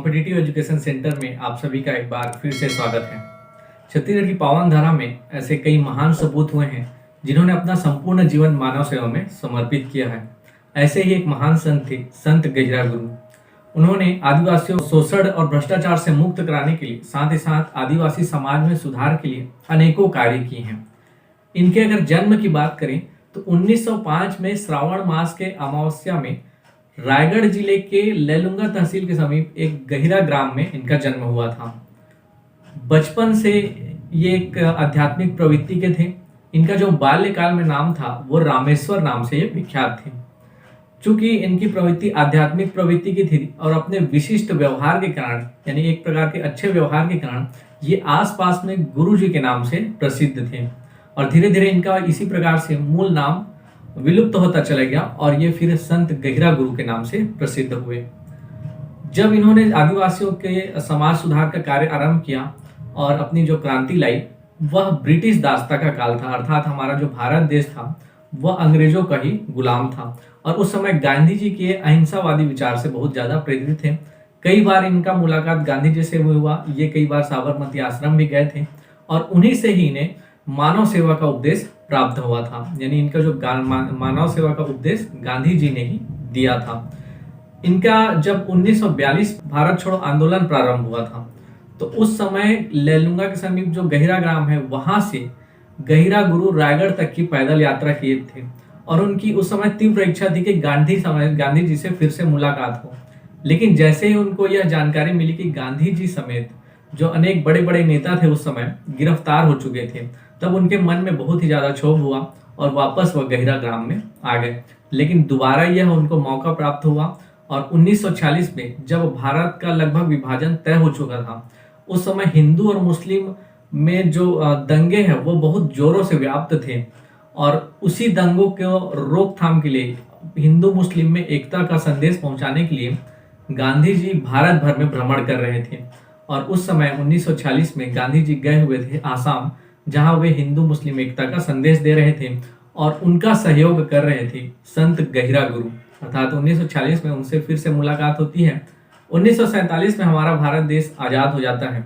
Competitive education centre में आप सभी का एक बार फिर से स्वागत है। छत्तीसगढ़ की पावन धारा में ऐसे कई महान सपूत हुए हैं जिन्होंने अपना संपूर्ण जीवन मानव सेवा में समर्पित किया है। ऐसे ही एक महान संत थे संत गहिरा गुरु। उन्होंने आदिवासियों को शोषण और भ्रष्टाचार से मुक्त कराने के लिए साथ ही साथ आदिवासी समाज में सुधार के लिए अनेकों कार्य किए हैं। इनके अगर जन्म की बात करें तो 1905 में श्रावण मास के अमावस्या में रायगढ़ जिले के लेलुंगा तहसील के समीप एक गहिरा ग्राम में इनका जन्म हुआ था। बचपन से ये एक आध्यात्मिक प्रवृत्ति के थे। इनका जो बाल्यकाल में नाम था वो रामेश्वर नाम से ये विख्यात थे। चूंकि इनकी प्रवृत्ति आध्यात्मिक प्रवृत्ति की थी और अपने विशिष्ट व्यवहार के कारण यानी एक प्रकार के अच्छे व्यवहार के कारण ये आसपास में गुरु जी के नाम से प्रसिद्ध थे और धीरे धीरे इनका इसी प्रकार से मूल नाम विलुप्त होता चला गया और ये फिर संत गहिरा गुरु के नाम से प्रसिद्ध हुए। जब इन्होंने आदिवासियों के समाज सुधार का कार्य आरंभ किया और अपनी जो क्रांति लाई वह ब्रिटिश दासता का काल था, अर्थात हमारा जो भारत देश था वह अंग्रेजों का ही गुलाम था और उस समय गांधी जी के अहिंसावादी विचार से बहुत ज्यादा प्रेरित थे। कई बार इनका मुलाकात गांधी जी से हुआ, ये कई बार साबरमती आश्रम भी गए थे और उन्हीं से ही इन्हें मानव सेवा का उपदेश प्राप्त हुआ था। यानी इनका जो मानव सेवा का उपदेश गांधी जी ने ही दिया था। इनका जब 1942 भारत छोड़ो आंदोलन प्रारंभ हुआ था तो उस समय लेलुंगा के समीप जो गहिरा ग्राम है वहां से गहिरा गुरु रायगढ़ तक की पैदल यात्रा किए थे और उनकी उस समय तीव्र इच्छा थी कि गांधी जी से फिर से मुलाकात हो। लेकिन जैसे ही उनको यह जानकारी मिली कि गांधी जी समेत जो अनेक बड़े बड़े नेता थे उस समय गिरफ्तार हो चुके थे, तब उनके मन में बहुत ही ज्यादा क्षोभ हुआ और वापस वह गहिरा ग्राम में आ गए। लेकिन दोबारा यह उनको मौका प्राप्त हुआ और 1946 में जब भारत का लगभग विभाजन तय हो चुका था, उस समय हिंदू और मुस्लिम में जो दंगे हैं वो बहुत जोरों से व्याप्त थे और उसी दंगों को रोकथाम के लिए हिंदू मुस्लिम में एकता का संदेश पहुंचाने के लिए गांधी जी भारत भर में भ्रमण कर रहे थे और उस समय 1946 में गांधी जी गए हुए थे आसाम, जहां वे हिंदू मुस्लिम एकता का संदेश दे रहे थे और उनका सहयोग कर रहे थे संत गहिरा गुरु। अर्थात 1946 में उनसे फिर से मुलाकात होती है। 1947 में हमारा भारत देश आजाद हो जाता है।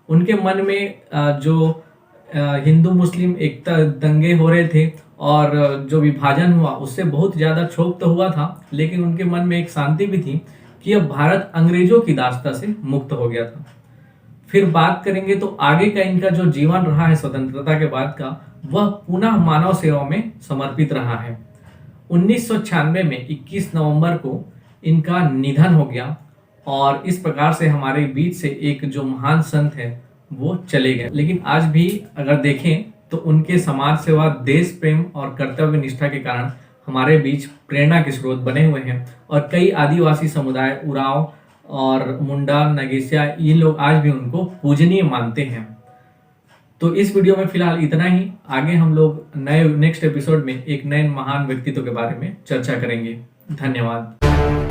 उनके मन में जो हिंदू मुस्लिम एकता दंगे हो रहे थे और जो विभाजन हुआ उससे बहुत ज्यादा क्षोभ तो हुआ था, लेकिन उनके मन में एक शांति भी थी कि अब भारत अंग्रेजों की दास्ता से मुक्त हो गया था। फिर बात करेंगे तो आगे का इनका जो जीवन रहा है स्वतंत्रता के बाद का, वह पुनः मानव सेवा में समर्पित रहा है। 1996 में 21 नवंबर को इनका निधन हो गया और इस प्रकार से हमारे बीच से एक जो महान संत है वो चले गए। लेकिन आज भी अगर देखें तो उनके समाज सेवा, देश प्रेम और कर्तव्य निष्ठा के कारण हमारे बीच प्रेरणा के स्रोत बने हुए हैं और कई आदिवासी समुदाय, उरांव और मुंडा, नगेशिया, ये लोग आज भी उनको पूजनीय मानते हैं। तो इस वीडियो में फिलहाल इतना ही। आगे हम लोग नेक्स्ट एपिसोड में एक नए महान व्यक्तित्व के बारे में चर्चा करेंगे। धन्यवाद।